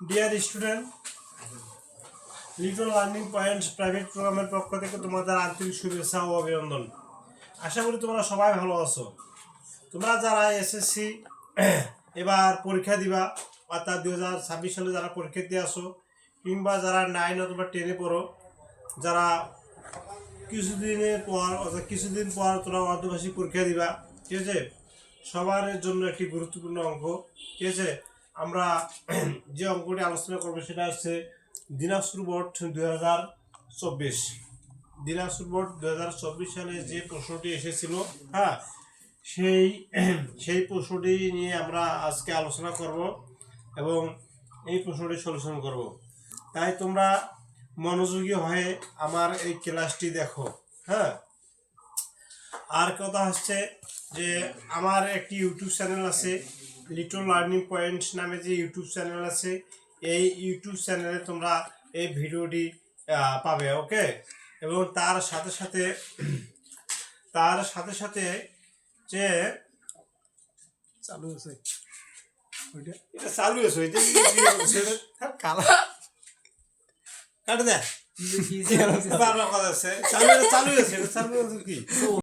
Dear student, little learning points private প্রোগ্রামের পক্ষ থেকে তোমাদের আন্তরিক শুভেচ্ছা ও অভিনন্দন। আশা করি তোমরা সবাই ভালো আছো। তোমরা যারা এসএসসি এবার পরীক্ষা দিবা, অর্থাৎ 2026 সালে যারা পরীক্ষা দিয়ে আসো, কিংবা যারা 9 অথবা 10-এ পড়ো, যারা কিছুদিন পর তোমরা অর্ধবার্ষিক পরীক্ষা দিবা, ঠিক আছে? সবার জন্য একটি গুরুত্বপূর্ণ অঙ্ক, ঠিক আছে? আমরা যে অঙ্কটি আলোচনা করবো সেটা হচ্ছে দিনাজপুর বোর্ড 2024। দিনাজপুর বোর্ড 2024 সালে যে প্রশ্নটি এসেছিল, হ্যাঁ, সেই প্রশ্নটি নিয়ে আমরা আজকে আলোচনা করব এবং এই প্রশ্নটি সলিউশন করব। তাই তোমরা মনোযোগী হয়ে আমার এই ক্লাসটি দেখো, হ্যাঁ। আর কথা হচ্ছে যে আমার একটি ইউটিউব চ্যানেল আছে, লিটল লার্নিং পয়েন্টস নামে যে ইউটিউব চ্যানেল আছে, এই ইউটিউব চ্যানেলে তোমরা এই ভিডিওটি পাবে, ওকে। এবং তার সাথে যে চালু আছে, এটা চালু আছে, কালা কাটে দেয় বারবার কথা আছে, চালু আছে কি